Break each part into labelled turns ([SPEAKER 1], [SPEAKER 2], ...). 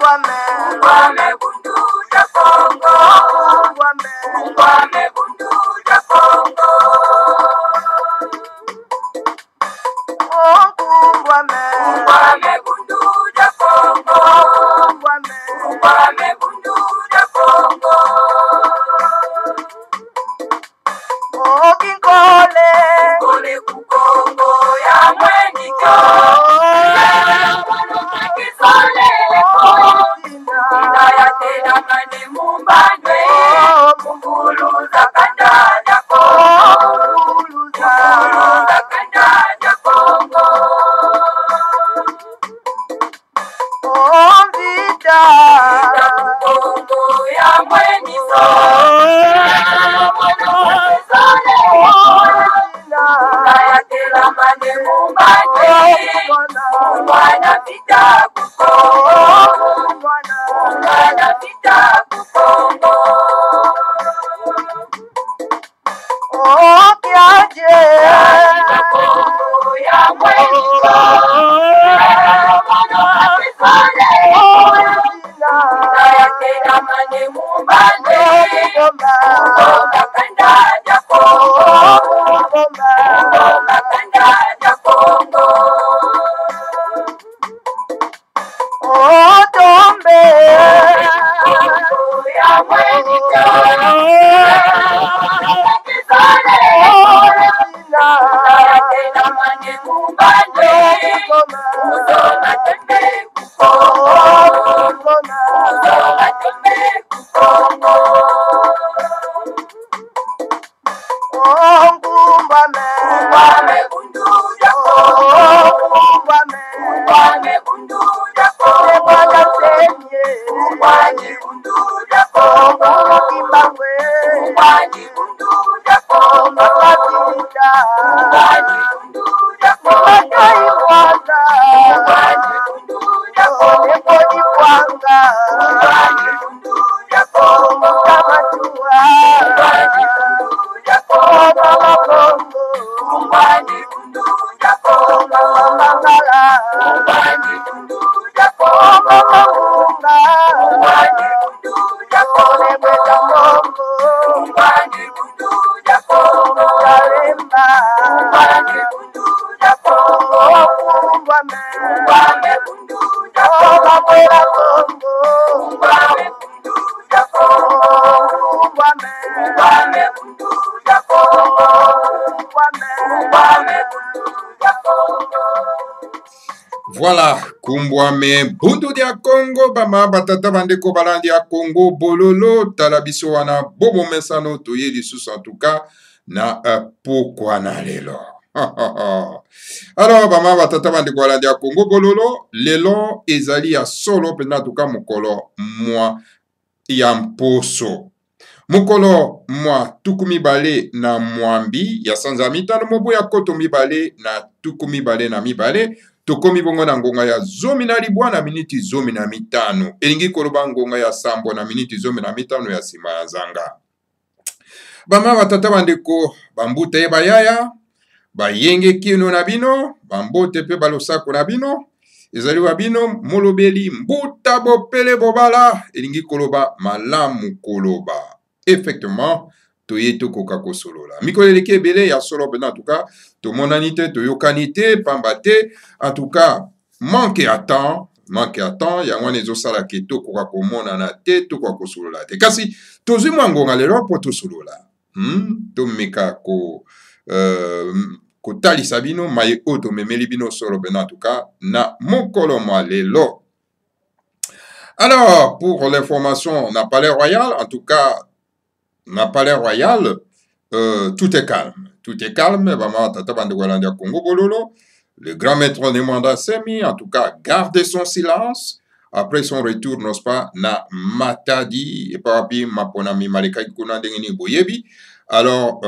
[SPEAKER 1] Kungwame bundu ja Kongo. Kungwame bundu ja Kongo. Kungwame bundu ja Kongo. Kungwame bundu ja Kongo. Kingole ku Kongo ya mwenikyo. Ina ya tena mane mumbandwe. Munguluza kanda ja Kongo. Munguluza kanda ja Kongo. Vita ku Kongo ya mweniso. Kayatela mane mumbandwe. Mwana vita ku Kongo. Mwana vita ku Kongo. Kiaje Kongo ya mweniso. Kayatela mane mumbandwe. Ngoma kanda ja Kongo. Ngoma kanda ja Kongo. Tombe Kongo ya mwenikyo. Kayatela mane mumbandwe. Ngoma tembe ku Kongo. Ngoma tembe ku Kongo. Kungwame bundu ja Kongo. Kungwame bundu ja Kongo. Kungwame bundu ja Kongo. Kungwame bundu ja Kongo. Kungwame bundu ja Kongo. Kungwame bundu ja Kongo. Kungwame bundu ja Kongo. Kungwame bundu ja Kongo. Kungwame bundu ja Kongo. Kungwame bundu ja Kongo. Kungwame bundu ja Kongo. Kungwame bundu ja Kongo. Kungwame bundu ja Kongo. Kungwame bundu ja Kongo. Kungwame bundu ja Kongo. Kungwame bundu ja Kongo. Kungwame bundu ja Kongo.
[SPEAKER 2] Voilà, Kumbwame Bundu dia Congo, Bama Batata Bandeko Balandia Congo, Bololo, Talabiso wana Bobo Mesano, Toye Lissus en tout cas, na pourquoi na lelo. Alors, Bama Batata Bandeko Balandia Congo, Bololo, lelo, ezali ya solo, pena tout cas, mokolo, moi, yamposo. Mokolo, moi, tukumi bale na mwambi, ya sanza mitano, mobo ya koto mibale, na tukumi bale na mibale, tokomi bongo na ngonga ya zomi na libwa na miniti zomi na mitano. Elingi koloba ngonga ya sambo na miniti zomi na mitano ya sima ya zanga. Bama batata bandeko, bambute bayaya, bayenge kino na bino, bambote pe balosako na bino, ezali wa bino, molobeli, mbuta bopele bobala, elingi koloba malamu koloba. Effectivement, toye tokoka kosolola. Mikoleleke ebele ya solo bena en tout cas, to monanite, to yokanite, pambate, en tout cas, manque à temps, yango nezo sala ke tokoka komona na te, tokoka kosolola te. Kasi, tozi mwangonga lelo po tosolola. To meka ko talisa bino, maye oto memeli bino solo bena en tout cas, na mokolo mwa lelo. Alors, pour l'information, on a Palais Royal, en tout cas, na Palais Royal, tout est calme. Tout est calme. Congo Bololo. Le grand maître de Mwanda Semi, en tout cas, garde son silence. Après son retour, n'est-ce pas, na Matadi, et puis Maponami Malika Kuna Dengeni Boyebi. Alors,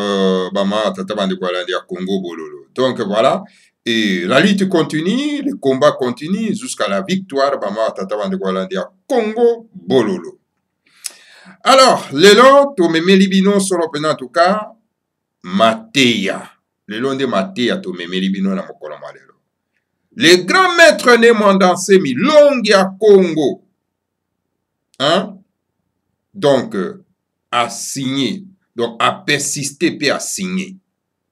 [SPEAKER 2] Congo Bololo. Donc voilà. Et la lutte continue, le combat continue jusqu'à la victoire. Congo Bololo. Alors, lelo, to meme libino solo pena en tout cas, Mateya. Lelo nde Mateya to meme libino na mokolo malelo. Le grand maître ne mandanse mi longi ya Congo. Hein? Donc, à signer. Donc, à persister puis à signer.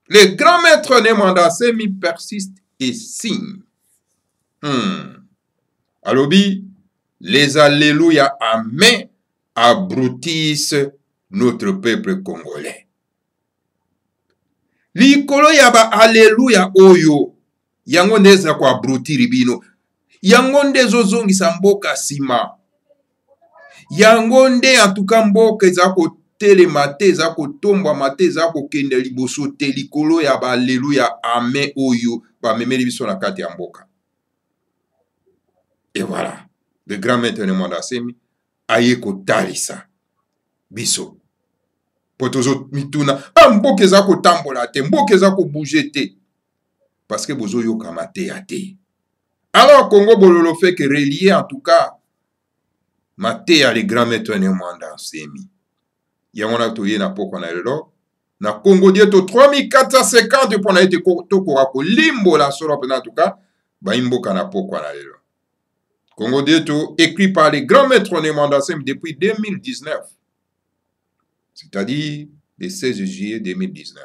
[SPEAKER 2] Les grands maîtres de Mandasemi persistent et signent. Alobi, les alléluia amen abrutissent notre peuple congolais. Likolo ya ba alléluia oyo yango ndeza kwa abrutiri bino. Yango nde zozongisa mboka sima. Yango nde atuka mboka eza kotelema te, eza kotombwama te, eza kokende liboso te. Likolo ya ba alléluia amen oyo bamemeli biso na kati ya mboka. Et voilà, le grand maître de Mandasemi aye kotalisa biso. Potozo mituna, mboka eza kotambola te, mboka eza kobouger te. Parce que bozo yokama te ya te. Alors Congo Bololo fait que relier en tout cas Maté a les grands maîtres de Mandasemi. Yamona toye na poko na lelo. Na Congo dieto 3450 pour na ete tokora ko limbo la soro en tout cas ba imboka na poko na lelo. Congo Dieto, écrit par les grands maîtres de Mandasemi depuis 2019. C'est-à-dire le 16 juillet 2019.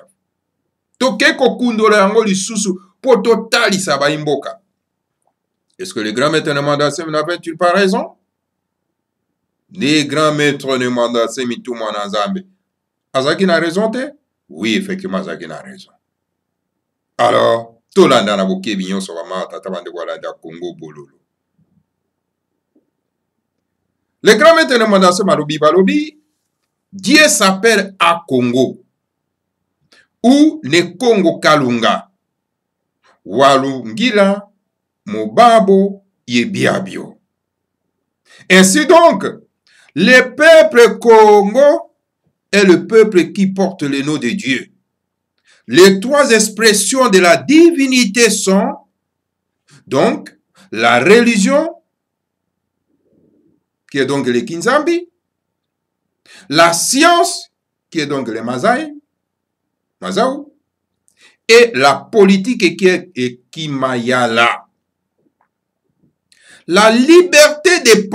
[SPEAKER 2] Toke kokundola yango lisusu po totalisa ba imboka. Est-ce que les grands maîtres de Mandasemi n'avaient-ils pas raison? Les grands maîtres de Mandasemi tout mon Nzambe. Azaki n'a raison te? Oui, effectivement, Azaki n'a raison. Alors, tolanda na boke binyo so ba mata tabande wala da Congo Bololo. Les grands maîtres de Mandasemi balobi balobi, Dieu s'appelle à Congo, ou le Congo Kalunga, Walungila, Mobabo, Yebiabio. Ainsi donc, le peuple Congo est le peuple qui porte le nom de Dieu. Les trois expressions de la divinité sont donc la religion, qui est donc le Kinzambi, la science, qui est donc le Mazaou, et la politique qui est Kimayala. La liberté de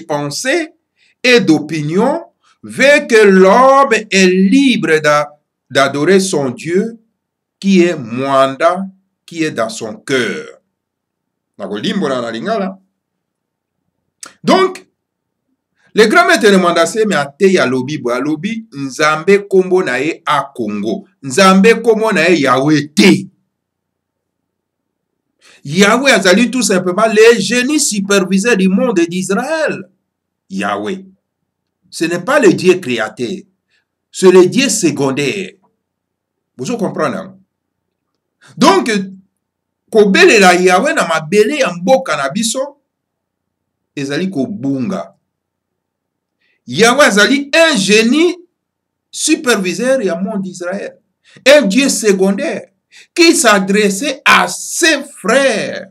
[SPEAKER 2] pensée et d'opinion veut que l'homme est libre d'adorer son Dieu qui est Mwanda, qui est dans son cœur. Donc, le grand maître de Mandasemi a te ya lobi bo lobi Nzambe kombo na ye a Congo. Nzambe kombo na ye Yahweh te. Yahweh azali tout simplement le génie superviseur du monde d'Israël. Yahweh. Ce n'est pas le Dieu créateur. C'est le Dieu secondaire. Vous comprenez? Donc, kobele la Yahweh na mabele ya mboka na biso ezali kobunga. Yahweh azali un génie superviseur du monde d'Israël. Un Dieu secondaire qui s'adressait à ses frères,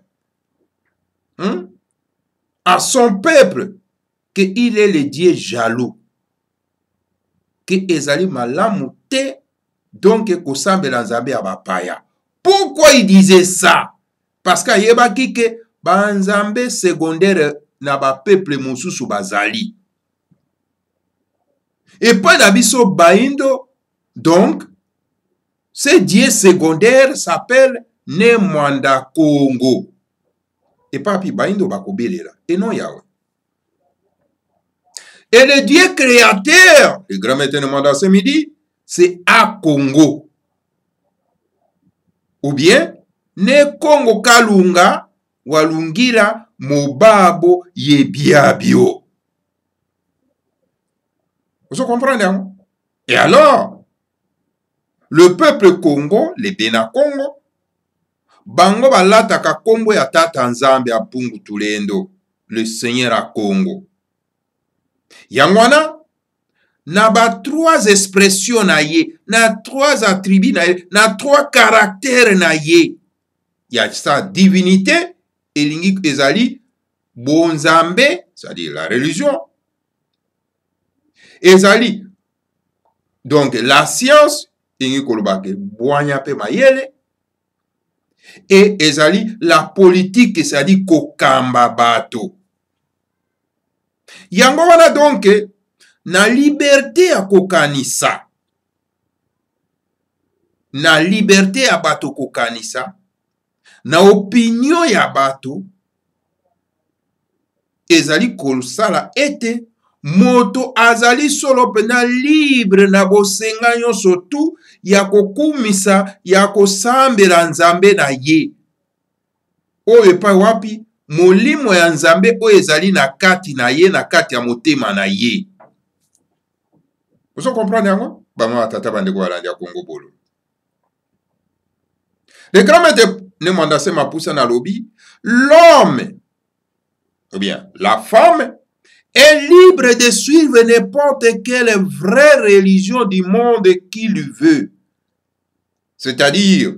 [SPEAKER 2] à son peuple, qu'il est le Dieu jaloux. Que ezali malamu te, donc kosambe la Nzambe abapaya. Pourquoi il disait ça? Parce qu'il y a que banzambe secondaire na ba peuple mosusu bazali. Et pas d'abisso baindo, donc, ce Dieu secondaire s'appelle Nemwanda Congo. Et pas pi baindo bakobele là. Et non Yahweh. Et le Dieu créateur, le grand maître de Mandasemi dit, c'est à Congo. Ou bien, ne Congo Kalunga, Walungira, Mobabo, Yebiabio. Vous comprenez? Hein? Et alors, le peuple Congo, les Bena Congo, bango balataka Congo ya tata Nzambe apungu tulendo, le Seigneur à Congo. Yangwana, na ba trois expressions na ye, na trois attributs na ye, na trois caractères na ye. Ya sa divinité, elingi ezali, bonzambe, c'est-à-dire la religion. Ezali, donc la science, elingi kolobake, boanya pe mayele. Et ezali, la politique, c'est-à-dire kokamba bato. Yango wana donc na liberté ya kokanisa. Na liberté ya bato kokanisa. Na opinion ya bato. Ezali kosala ete moto azali solo pena libre na bosenga nyonso tu ya kokumisa ya kosambela nzambe na ye. Oyo epai wapi molimo ya nzambe oyo ezali na kati na ye, na kati ya motema na ye. Oso comprendre yango? Bama tata bandeko balandi ya Congo Bolo. Le grand maître ne mandase mapusa na lobi, l'homme, ou bien la femme, est libre de suivre n'importe quelle vraie religion du monde qu'il veut. C'est-à-dire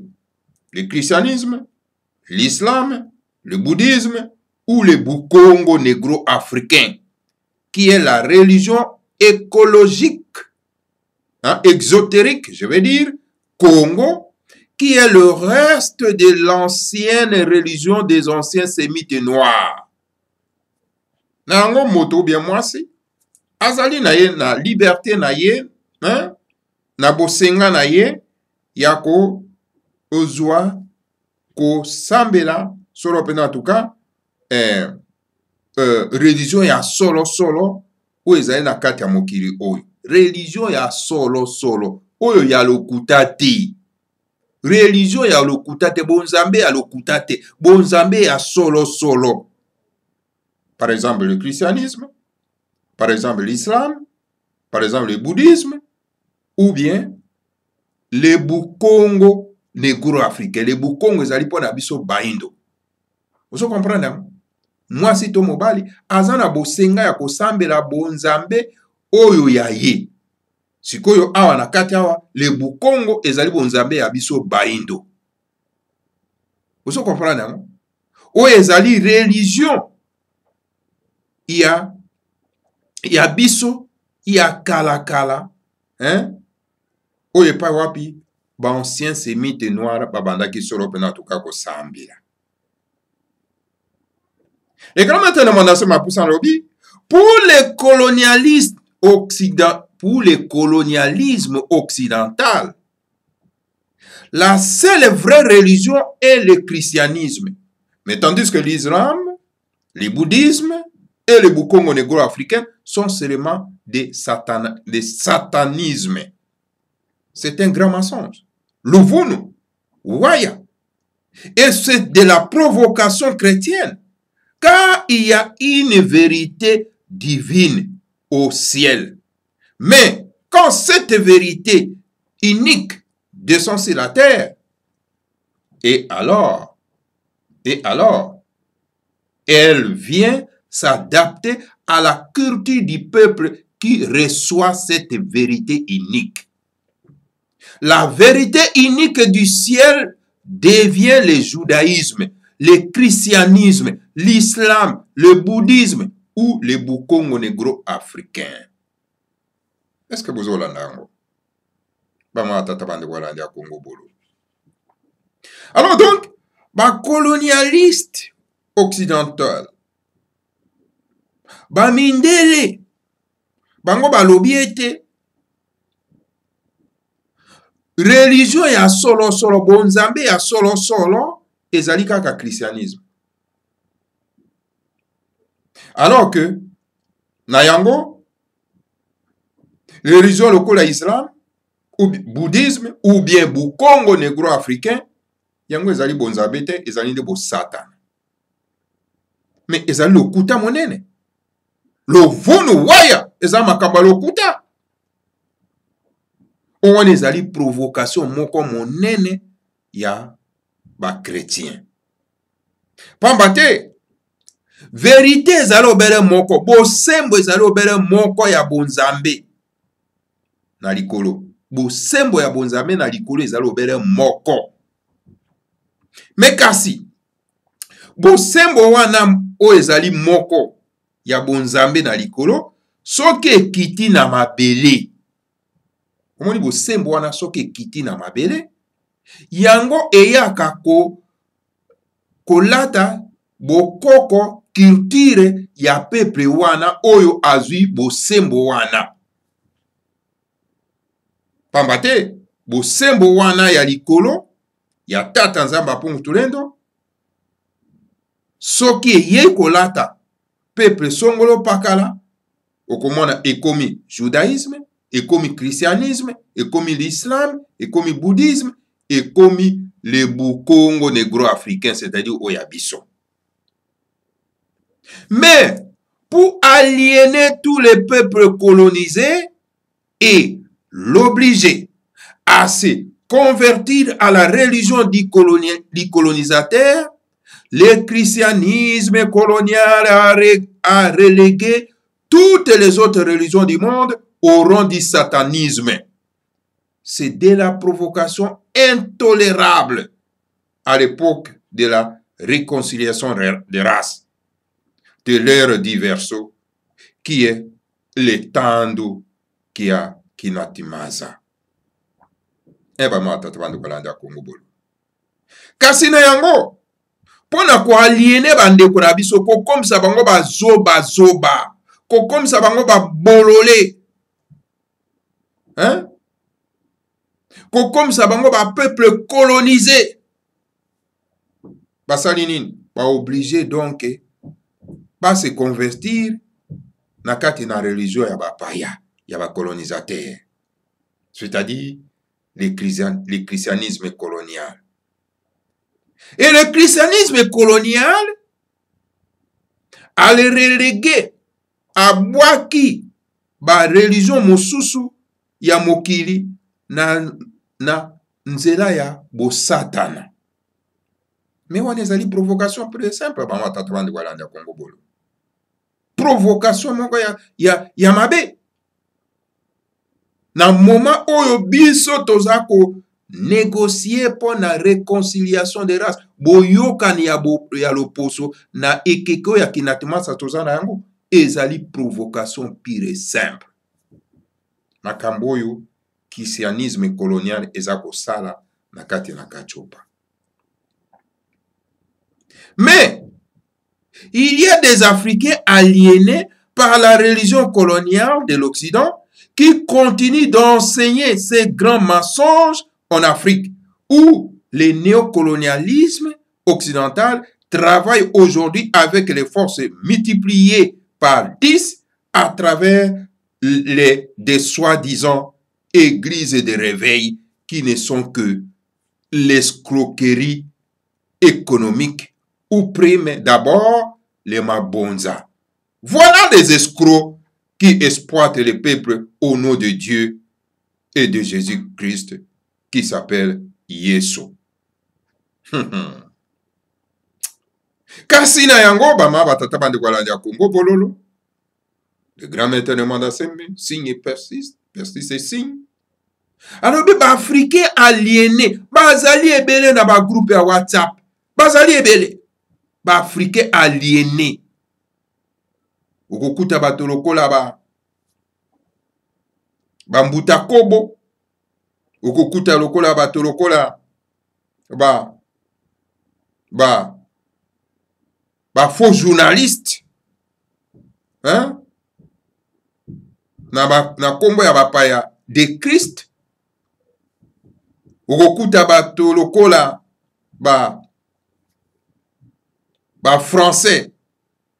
[SPEAKER 2] le christianisme, l'islam, le bouddhisme ou le Bukongo négro-africain, qui est la religion écologique, exotérique, je veux dire, Congo, qui est le reste de l'ancienne religion des anciens sémites noirs. Nango moto bien mwasi, azali na ye na liberté na ye, na bosenga na ye, yako ozwa ko sambela, solo pena en tout cas, religion ya solo solo, ou ezali na kati ya mokili oyo. Religion ya solo solo, oyo ya lokuta te. Religion ya lokuta te, bonzambe ya lokuta te, bonzambe ya solo solo. Par exemple le christianisme, par exemple l'islam, par exemple le bouddhisme, ou bien le Bukongo négro-africain. Le Bukongo ezali pona biso baindo. Vous comprenez? Moi si to mobali, azana bosenga ya kosambela bonzambe oyo ya ye. Sikoyo awa na kati awa, le Bukongo ezali bonzambe ya biso baindo. Vous comprenez? Oyo ezali religion ya biso ya kala oyo pa wapi ba ancien sémite noir babandaki solo pena tuka kosambela. Et quand maintenant mandase mapusa lobi, pour les colonialistes occidentaux, pour le colonialisme occidental, la seule vraie religion est le christianisme. Mais tandis que l'islam, le bouddhisme et le Bukongo négro-africain sont seulement des satanismes. C'est un grand mensonge. L'Uvunu, Waya. Et c'est de la provocation chrétienne. Car il y a une vérité divine au ciel. Mais quand cette vérité unique descend sur la terre, et alors, elle vient s'adapter à la culture du peuple qui reçoit cette vérité unique. La vérité unique du ciel devient le judaïsme, le christianisme, l'islam, le bouddhisme ou le Bukongo négro-africain. Est-ce que vous avez l'andango? Alors donc, les colonialistes occidentaux, Mindele, bango balobi ete religion ya solo solo, bonzambe ya solo solo, ezali kaka christianisme. Alors que na yango religion lokola islam ou bouddhisme ou bien Bukongo négro-africain, yango ezali bonzambe te, ezali de bo satan. Mais ezali lokuta monene. L'Uvunu Waya ezali makamba lokuta. On ezali provocation moko monene ya ba chrétien. Pambate vérité ezali obele moko, bosembo ezali obele moko ya bonzambe na likolo. Bosembo ya bonzambe na likolo ezali obele moko. Mais kasi bosembo wana o ezali moko ya bonzambe na likolo, soki ekiti na mabele. Omoni bosembo wana soki ekiti na mabele, yango eyaka kolata bokoko culture ya peuple wana oyo azwi bosembo wana. Pamba te bosembo wana ya likolo ya tata nzambe apungu tulendo soki eye kolata peuple songolo pakala okomona ekomi judaïsme, ekomi christianisme, ekomi l'islam, ekomi bouddhisme, ekomi le bukongo négro-africain, c'est-à-dire oyabiso. Mais pour aliéner tous les peuples colonisés et l'obliger à se convertir à la religion du colonisateur, le christianisme colonial a relégué toutes les autres religions du monde au rang du satanisme. C'est de la provocation intolérable à l'époque de la réconciliation des races, de l'ère du verso, qui est le tando qui a kinatimaza. Eba mata tabandu kalanda Kongo bolo. Kasina yango, pona ko aliéner bandeko na biso ko comme ça bango ba zoba. Ko comme ça bango ba bololé. Hein? Ko comme ça bango ba peuple colonisé. Basali nini? Ba obligé donc ba se convertir na kati na religion ya ba paya, ya ba colonisateur. C'est-à-dire le christianisme colonial. Et le christianisme colonial a le relégué à boaki ba religion mosusu ya mokili na nzela ya bo satana. Mais on ezali provocation plus simple ba matata bandi walanda Kongo bolo. Provocation moko ya mabe. Na moment oyo biso tozako négocier pour la réconciliation des races. Boyokani ya loposo na ekeko ya kinatimasa tozana yango ezali provocation pire et simple. Na kamboyo christianisme colonial ezako sala na kati na kachopa. Mais il y a des Africains aliénés par la religion coloniale de l'Occident qui continuent d'enseigner ces grands mensonges en Afrique, où le néocolonialisme occidental travaille aujourd'hui avec les forces multipliées par 10 à travers des soi-disant églises de réveil qui ne sont que l'escroquerie économique ou prime d'abord les mabonza. Voilà des escrocs qui exploitent le peuple au nom de Dieu et de Jésus-Christ qui s'appelle Yesu. Kasina yango bama batata bande kwalandi ya Kongo bololo. Le grand maître de monde assemblé, signe et persiste et signe. Alors ba africain aliéné, bazali ebele na ba groupe ya WhatsApp. Bazali ebele. Ba africain aliéné. Okokuta bato lokola ba mbuta kobo. Okokuta lokola bato lokola faux journaliste. Hein? Na kombo ya bapaya de Christ. Okokuta bato lokola français.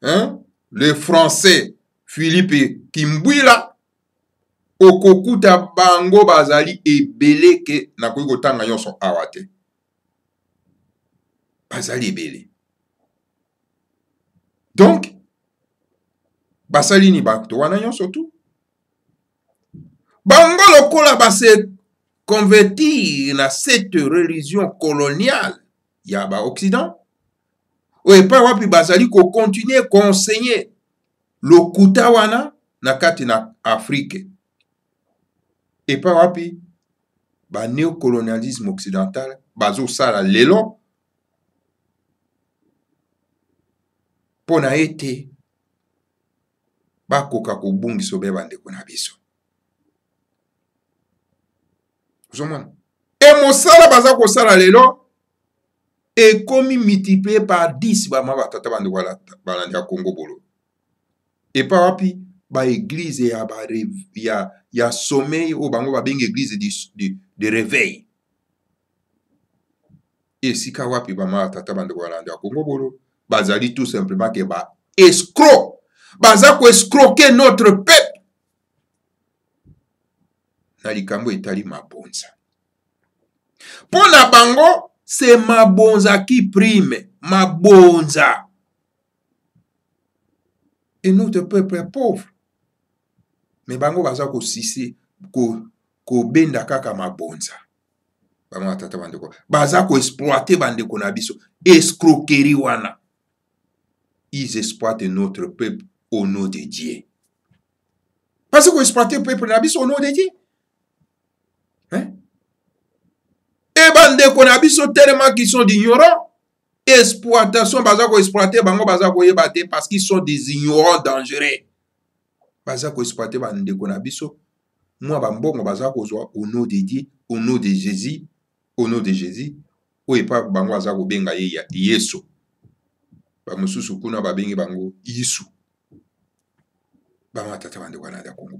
[SPEAKER 2] Hein? Le français Philippe Kimbwila. Okokuta bango bazali ebele ke nakoki kotanga nyonso awa te. Bazali ebele. Donc basali ni bato wana nyonso tu. Bango lokola base convertir na cette religion coloniale ya ba Occident. Oepa wapi bazali ko continuer conseiller lokuta wana na kati na Afrique. Et pas wapi ba néocolonialisme occidental bazo sala lelo pona ete bakoka kobungiso be bandeko na biso. Ozomona e mosala baza ko sala lelo et comme multiplié par 10 bama batata bandeko balandi ya Congo bolo. Et par wapi ba église ya sommeil au bango babenga église de réveil. Et si ka wapi bama batata bandeko balandi ya Congo bolo bazali tout simplement que ba escroc baza ko escroquer notre peuple na likambo etali mabonza. Pour na bango c'est mabonza qui prime, mabonza. Et notre peuple est pauvre. Mais bango baza ko sisi ko benda kaka mabonza. Bama tata bandeko. Baza ko exploiter bandeko na biso, escroquerie wana. Ils exploitent notre peuple au nom de Dieu. Parce que exploiter le peuple na biso au nom de Dieu. Hein? Et bandeko na biso tellement qu'ils sont ignorants. Exploitation baza ko exploiter bango baza ko yebate parce qu'ils sont des ignorants dangereux. Baza ko exploiter bandeko na biso moi bambongo baza ko zwa au nom de Dieu, au nom de Jésus, au nom de Jésus. O epa bango baza ko benga ye ya Yesu. Ba mususu kuna babengi bango Yesu. Ba matata bandeko na Congo.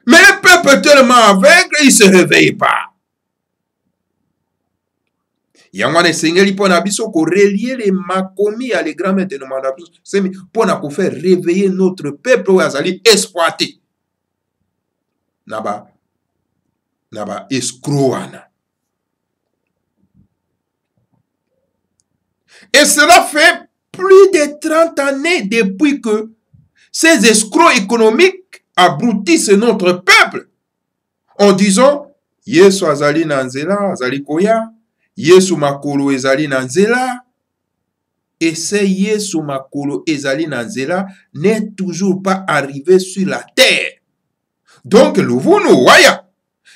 [SPEAKER 2] Mais le peuple tellement aveugle, il se réveille pas. Yangwane sengeli pona biso ko relier les makomi à les grands maîtres de mandat c'est pona ko faire réveiller notre peuple ou azali exploiter naba escroana. Et cela fait plus de 30 années depuis que ces escrocs économiques abrutissent notre peuple en disant Yesu azali na nzela azali koya, Yesu makolo ezali na nzela, et c'est Yesu makolo ezali na nzela n'est toujours pas arrivé sur la terre. Donc l'ouvunu waya,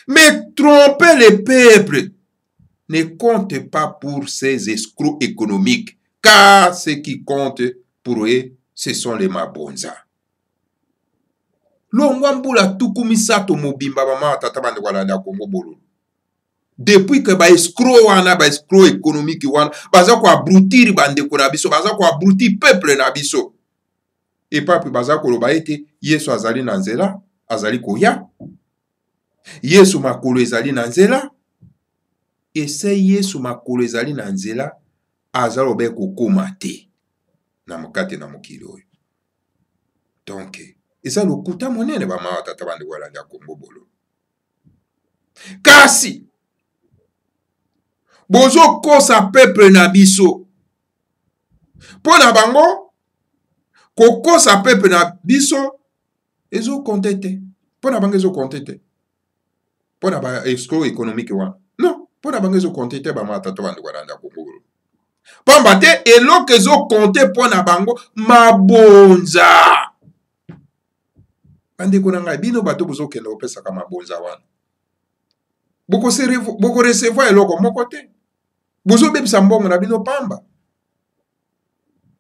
[SPEAKER 2] mais tromper le peuple ne compte pas pour ces escrocs économiques, car ce qui compte pour eux, ce sont les mabonza. Longwambula tukumisato mobimba mama tata bande walanda Congo bolo. Depuis que ba escroc wana ba escroc économique wana baza ko abrutir bande ko na biso, baza ko abrutir peuple na biso. Et papi baza ko loba ete Yesu azali na nzela, azali koya. Yesu makolo ezali na nzela. Et c'est Yesu makolo ezali na nzela azalo be ko komate na mukate na mukili oyo. Donc eza lokuta monene ba mawa tata bande walanda Congo bolo. Kasi bozo kosa peuple na biso. Pona bango kokosa peuple na biso ezo kontete. Pona bango ezo kontete. Pona ba escroc économique wana. Non, pona bango ezo kontete ba mawa tata bande walanda Congo bolo. Pamba te eloko ezo konte pona bango mabonza. Ande konanga bino bato bozo kende opesa ka mabonza wana. Boko recevoir eloko moko te. Bozo bebisa mbongo na bino pamba.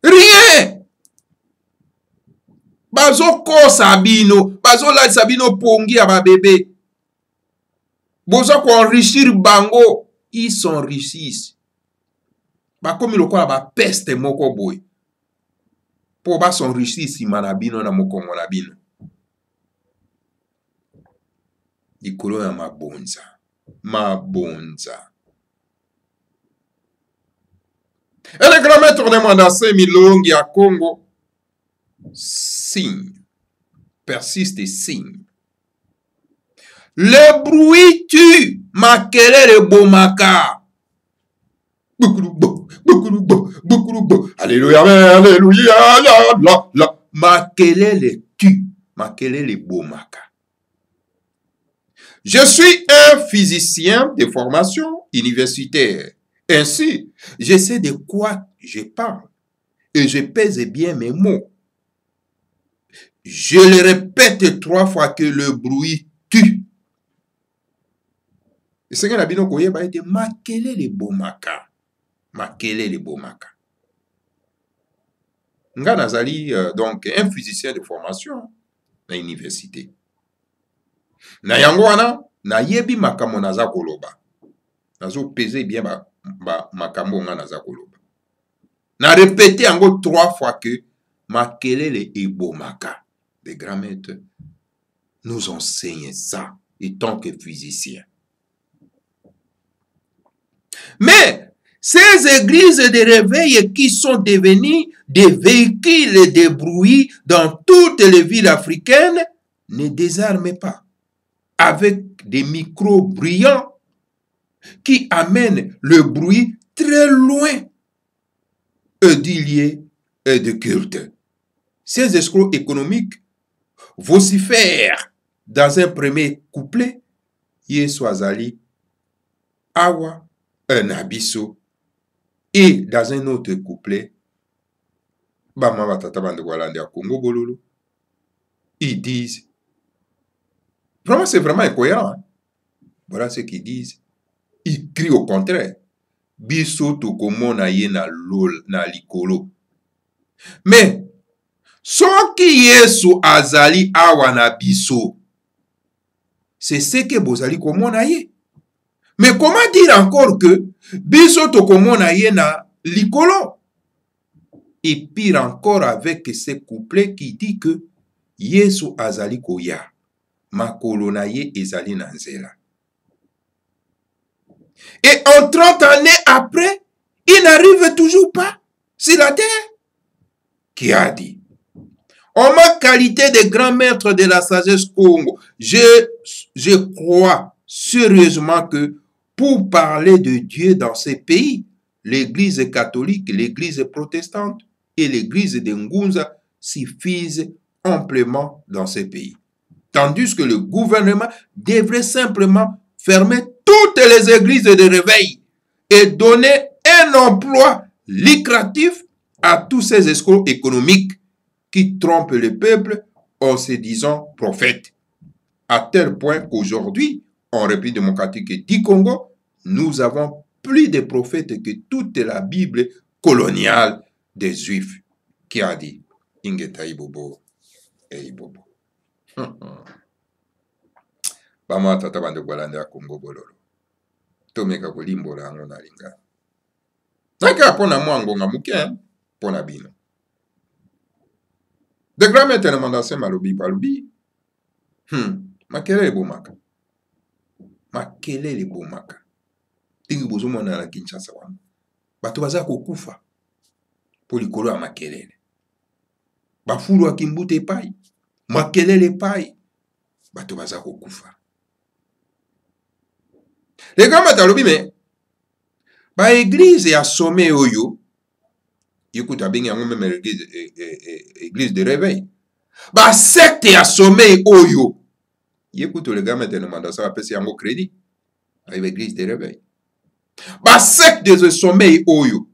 [SPEAKER 2] Rien. Bazo kosa bino, bazo latisa bino pongi ya ba bébé. Bozo ko enrichir bango, ils s'enrichissent. Ba komi lokola ba peste moko boy. Po ba s'enrichir sima na bino na mokongo na bino. Likolo ya mabonza. Mabonza. Et le grand maître de Mandasé Milongi à Congo signe, persiste et signe. Le bruit tue, makelele bomaka. Alléluia, alléluia, la. Makelele tue, makelele bomaka. Je suis un physicien de formation universitaire. Ainsi, je sais de quoi je parle et je pèse bien mes mots. Je le répète 3 fois que le bruit tue. Le Seigneur Abino Koye va être makelele bomaka. Makelele bomaka. Nga nazali donc un physicien de formation à l'université. Na yango wana na yebi makambo naza koloba. Nazo peser bien makambo nga naza koloba. Na répété yango 3 fois que makelele ebomaka. Les grands maîtres nous enseignent ça, étant que physiciens. Mais ces églises de réveil qui sont devenues des véhicules de bruit dans toutes les villes africaines ne désarment pas avec des micros brillants qui amènent le bruit très loin d'ilier et de culte. Ces escrocs économiques vocifèrent dans un premier couplet Yesu azali awa na biso, et dans un autre couplet bama batata bande walande ya Congo bololo, ils disent vraiment, c'est vraiment incohérent, hein? Voilà ce qu'ils disent. Ils crient au contraire biso tokomona ye na likolo. Mais soki Yesu azali awa na biso, c'est ce que bozali komona ye. Mais comment dire encore que biso tokomona ye na likolo? Et pire encore avec ce couplet qui dit que Yesu azali koya, makolo na ye ezali na nzela. Et en 30 années après, il n'arrive toujours pas sur la terre. Qui a dit? En ma qualité de grand maître de la sagesse Congo, je crois sérieusement que pour parler de Dieu dans ces pays, l'église catholique, l'église protestante et l'église de Ngunza suffisent amplement dans ces pays. Tandis que le gouvernement devrait simplement fermer toutes les églises de réveil et donner un emploi lucratif à tous ces escrocs économiques qui trompent le peuple en se disant prophètes. À tel point qu'aujourd'hui, en République démocratique du Congo, nous avons plus de prophètes que toute la Bible coloniale des Juifs. Qui a dit Ingeta Ibobo et Ibobo. Bama tata bande gwalande ya Congo bololo. Tomeka kolimbola yango na linga. Naka pona mwangonga muke pona bino. De grand maître na mandase malobi palubi. Makelele bomaka. Makelele bomaka. Tingi bozo mona na Kinshasa wana. Bato baza kokufa. Po likolo ya makelele. Bafulu akimbute epai. Makelele epai. Bato baza kokufa. Les grands maîtres alobi mais ba église ya sommet oyo yekuta bengi yango même église de réveil. Ba secte ya sommet oyo yekuta les grands maîtres demandent ça apesi yango crédit. Avec l'église de réveil. Ba secte de sommet oyo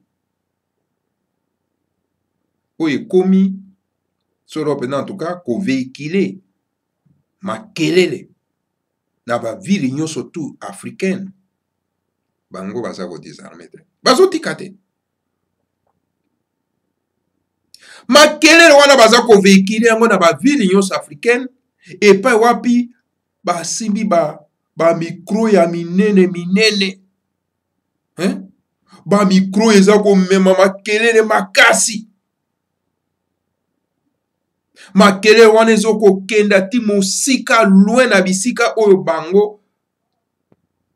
[SPEAKER 2] oyo komi solo pena en tout cas ko véhiculer makelele na ba ville nyonso tout africaine. Bango baza ko désarmer te. Bazo tikate. Makelele wana baza ko véhiculer yango na ba ville nyonso africaine et pa wapi ba simbi ba micro ya minene minene. Hein? Ba micro eza ko mema makelele makasi. Makelele wana ezo ko kenda ti mosika loin na bisika oyo bango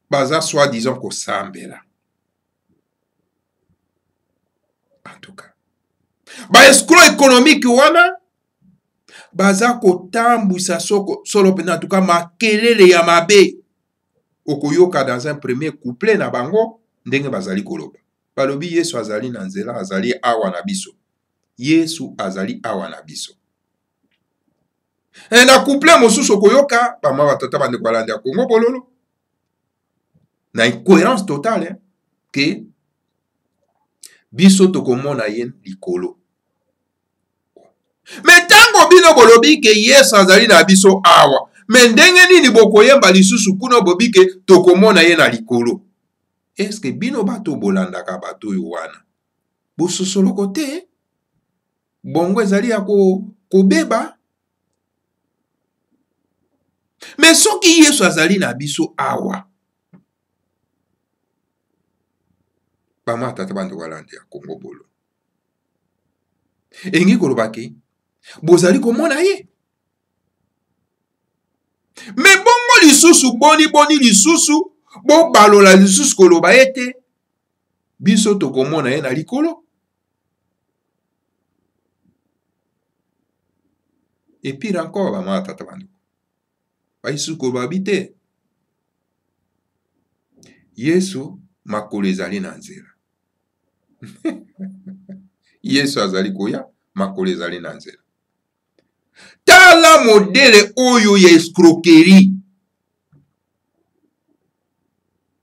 [SPEAKER 2] baza soi-disant ko sambela. En tout cas, ba escroc économique wana baza ko tambwisa solo pena en tout cas makelele ya mabe okoyoka dans un premier couplet na bango ndenge bazali koloba. Balobi Yesu azali na nzela, azali awa na biso. Yesu azali awa na biso. Et na couplet mosusu okoyoka bama batata bande kwalande ya Congo bololo. Na incohérence totale que biso tokomona ye likolo. Mais tango bino bolobi ke Yesu azali na biso awa, mais ndenge nini bokoyemba lisusu kuna bobi ke tokomona ye na likolo? Est-ce que bino bato bolandaka bato yo wana bososoloko te? Bongo ezali ya kobeba. Mais soki Yesu azali na biso awa, bama tata bando balandi ya Congo bolo engi kolobaki bozali komona ye me bongo lisusu boni lisusu bo balola lisusu koloba ete biso tokomona ye na likolo et pire encore bama tata bando baisusu koloba bite Yesu makolo ezali na nzela Yesu azali koya makolo ezali na nzela tala modele oyo ya escroquerie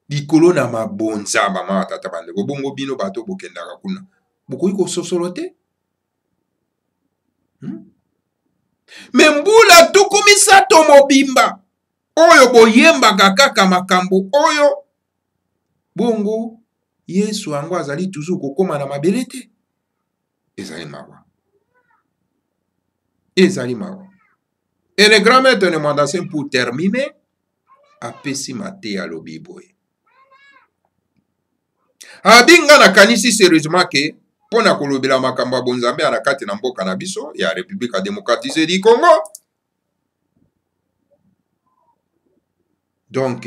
[SPEAKER 2] likolo na mabonza bama tata bandeko bongo bino bato bokendaka kuna bokoki kososolo te me mbula tuku misato mobimba oyo boyembaka kaka makambo oyo bongo Yesu yango azali toujours kokoma na mabele te ezali mawa et le grand maître de Mandasin pour terminer apesi mate alobi boye abinga nakanisi sérieusement ke mpona kolobela makambo ya bonzambe na kati na mboka na biso ya République démocratisée du Congo donc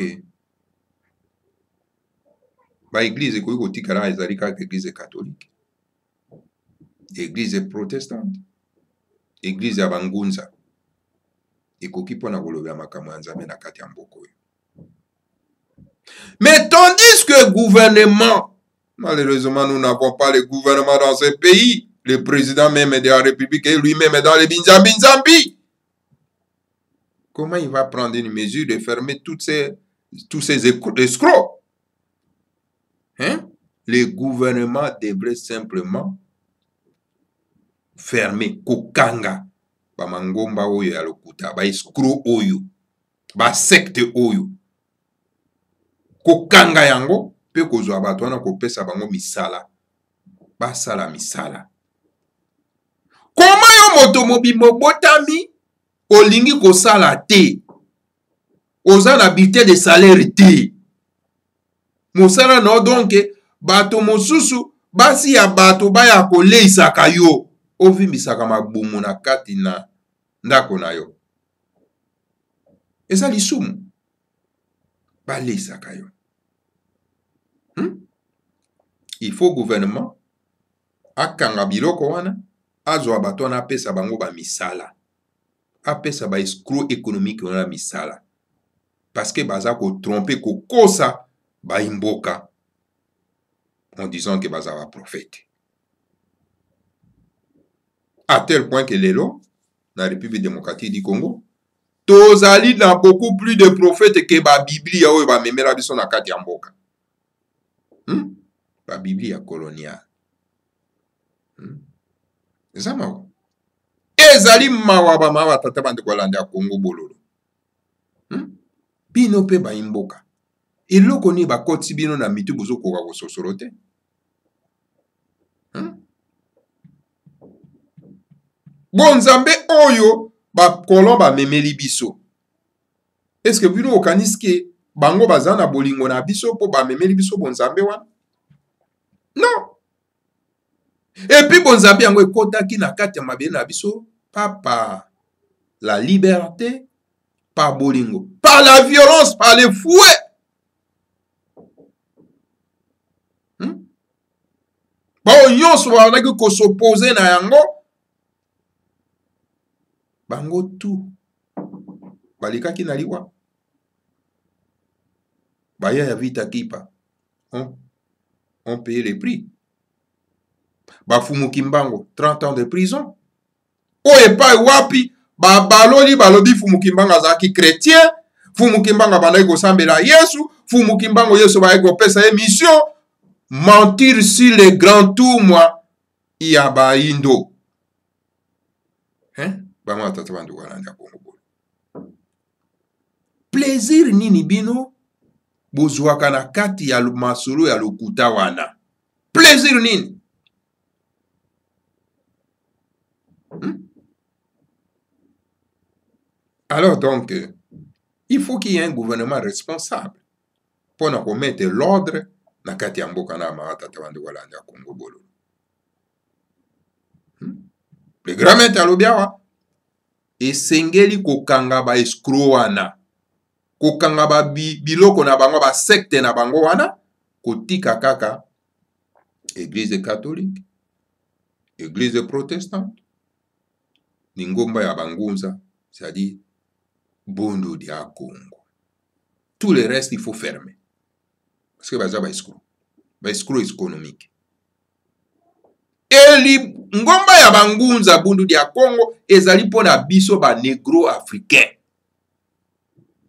[SPEAKER 2] ba église ekoki kotikala ezali kaka église catholique église protestante église ya bangunza ekoki mpona kolobela makambo ya nzambe na kati ya mboka oyo mais tandis que gouvernement malheureusement nous n'avons pas le gouvernement dans ce pays le président même de la République et lui-même est dans les binzambi. Comment il va prendre une mesure de fermer tous ces escrocs? Hein? Le gouvernement devrait simplement fermer kokanga ba mangomba oyo ya lokuta ba escroc oyo ba secte oyo kokanga yango pe kozwa bato wana kopesa bango misala basala misala. Koma yo moto mobimbo botami olingi kosala te oza na bulletin de salaire te mosala no donc bato mosusu basi ya bato baya koleisaka yo ovimbisaka mabumu na kati na ndako na yo eza lisumu baleisaka yo. Il faut gouvernement akanga biloko wana azwa bato wana apesa bango ba misala apesa ba escroc économique wana misala parce que baza ko tromper ko kosa ba imboka en disant que baza ba prophète à tel point que lelo na République démocratique du Congo tozali na beaucoup plus de prophètes que ba Biblia oyo ba memela biso na kati ya mboka. Ba Biblia coloniale. Eza mawa. Ezali mawa ba mawa tata bande kolanda Congo bololo. Bino pe ba imboka. Eloko ni ba koti bino na mitu bozo koka kososolo te. Bonzambe oyo ba kolomba memeli biso. Est-ce que bino okaniske bango bazana bolingo na biso po ba memeli biso bonzambe wana? Non. Et puis bonzambe yango ekotaki na kati ya mabele na biso par la liberté, par bolingo, par la violence, par les fouets. Ba nyonso banaki ko s'opposer na yango bango tout balikaki na liwa baya ya vita kipa on payé les prix. Bafumu Kimbango 30 ans de prison. Oye pa wapi ba baloli balobi Fumu Kimbango azaki chrétien, Fumu Kimbango bandaki kosambela Yesu, Fumu Kimbango Yesu ba eko pesa émission, mentir sur les grands tours moi ya ba indo. Hein? Ba ma tata bandu walanda Congo. Plaisir nini bino bozwaka na kati ya masolo ya lokuta wana. Plaisir nini? Alors donc, il faut qu'il y ait un gouvernement responsable pour nous remettre l'ordre na kati ya mboka na batata bandeko balandi ya Congo bololo. Le grand maître alobi awa esengeli kokanga ba escroc wana, kokanga ba biloko na bango, ba secte na bango wana, kotika kaka église catholique, église protestante, ningomba ya bangunza, c'est-à-dire Bondo dia Congo. Tout le reste il faut fermer parce que baza ba escroc économique. Eli ngomba ya bangunza Bondo dia Congo ezali pona biso ba négro africain.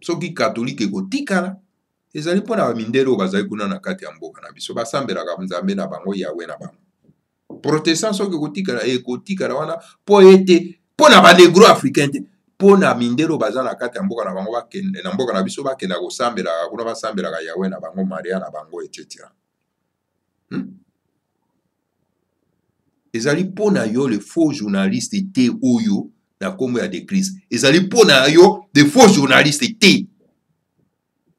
[SPEAKER 2] Soki catholique ekotikala ezali pona ba mindelo bazali kuna na kati ya mboka na biso basambelaka nzambe na bango yawe na bango. Protestant soki ekotikala wana po ete pona ba négro africain te, pona mindelo baza na kati ya mboka na bango bakende na mboka na biso bakenda kosambelaka kuna basambelaka yawe na bango, Maria na bango etc. Ezali pona yo le faux journaliste te oyo na kombo ya de Christ. Ezali pona yo de faux journaliste te.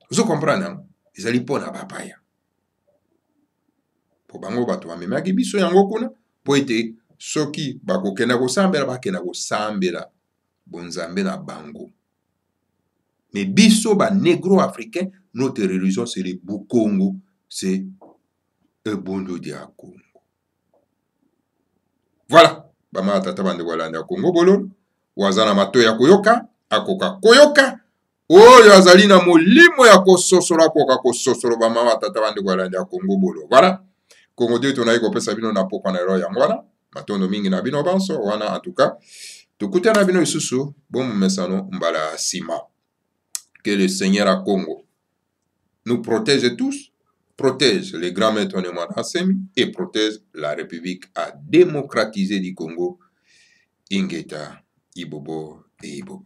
[SPEAKER 2] Vous comprenez? Ezali pona bapaya. Po bango bato bamemaki biso yango kuna po ete soki bakokenda kosambela bakenda kosambela bonzambe na bango. Mais biso ba négro africain, notre religion c'est le Bukongo, c'est le Bondo dia Congo. Voilà, bama tata bande walanda Congo bololo, wazana mato ya koyoka, akoka koyoka, oyo azali na molimo ya kososora koka kososoro bama tata bande walanda Congo bololo. Voilà, Congo Dieu tonayi kopesa bino na pokwa na ero ya ngwana, matondo mingi na bino banso, wana en tout cas, tukute na bino isusu, bon mesano mbala sima. Que le Seigneur à Congo nous protège tous, protège les grands maîtres de Manassemi et protège la République à démocratiser du Congo, Ingeta, Ibobo et Ibobo.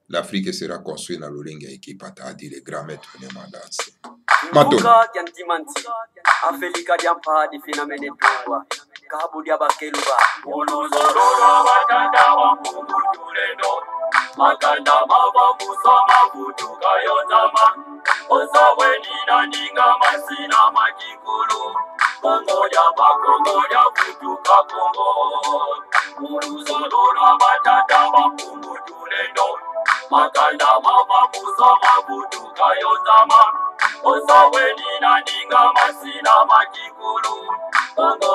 [SPEAKER 2] L'Afrique sera construite dans l'Olinga et qui a dit les grands maîtres de Manassemi. Mato.
[SPEAKER 1] Makanda mava musama kutuka yotama Osawe nina ninga masina makikulu Kongo ya kutuka Kongo Uruzolora batata bakungu tulendo Makanda mava musama kutuka yotama Osawe nina ninga masina makikulu Kongo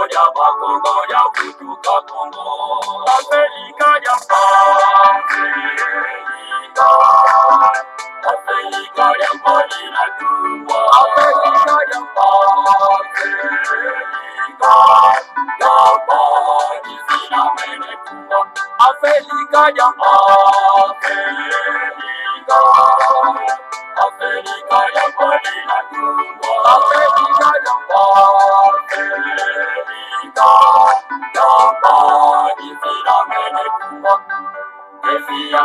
[SPEAKER 1] ya kutuka Kongo Afrika ya Afrika ya mbali na tumwa Afrika ya mbali zina mene tumwa Afrika ya Afrika ya mbali na tumwa Afrika ya mbali zina mene tumwa Efi ya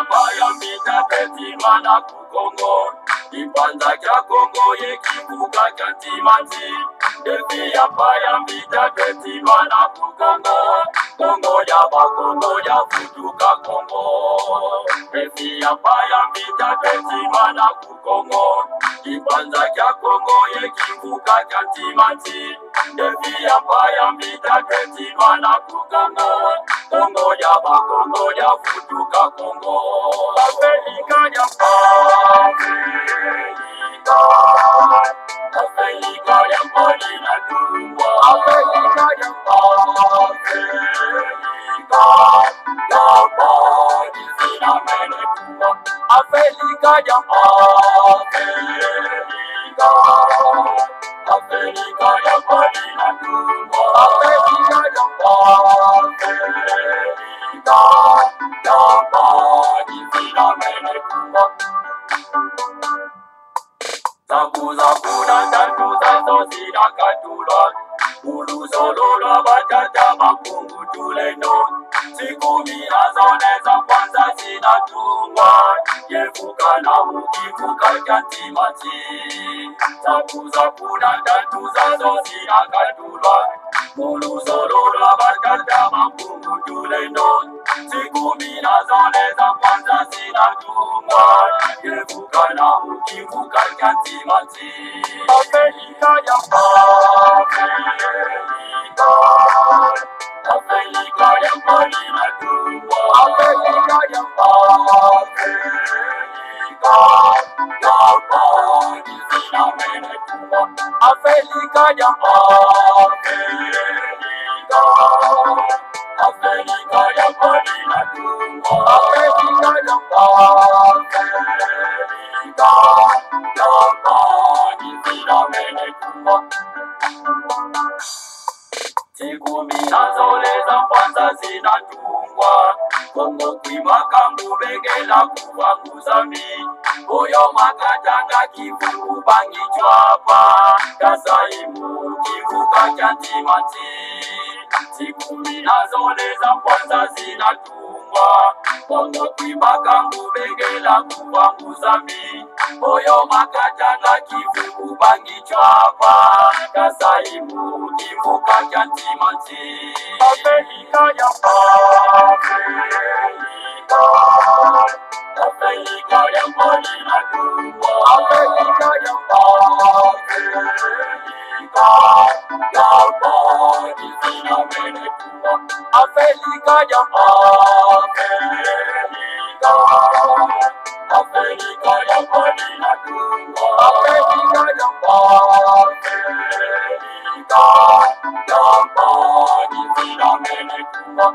[SPEAKER 1] mita petima na kukongo Ipanza kya Kongo ye kibuka kya timati Efi ya mita petima na kukongo Kongo ya futuka Kongo Efi ya mita petima na kukongo Ipanza kya Kongo ye kibuka kya timati Efi ya mita petima na kukongo Kongo ya futuka Kongo Afrika ya Afrika ya mbali na tumwa Afrika ya mbali zina mene tumwa Afrika ya Afrika ya mbali na tumwa Afrika ya mbali zina mene tumwa Zakuza kuna tantu zazo zina katula Uluzolora batata makungu tulendo Sikumi azone za kwanza zina tungwa Yefuka na mukifuka katimati Zakuza kuna tantu zazo zina katula Uluzolora batata makungu tulendo siku mina zole za kwanza zinatungwa, kivuka na ukivuka kantimanti. Afrika ya Afrika ya mbali inatungwa, Afrika ya mbali zinamenekwa, Afrika ya Afrika ya mbali inatungwa, Afrika ya mbali zinamenekwa. Siku mina zole za kwanza zinatungwa, Kongo kwimakambu begela kuvanguza mi, Oyo makatanga kivu bangi chwapa, Kasaimu kivuka chantimanti. Siku mina zole za kwanza zinatungwa, Kongo kwimakambu begela kuvanguza mi, Oyo makatanga kivu bangi chwapa, Kasaimu kivuka chantimanti. Afrika ya Afrika ya mbali inatungwa, Afrika ya mbali zinamenekwa, Afrika ya Afrika ya mbali inatungwa, Afrika ya mbali zinamenekwa.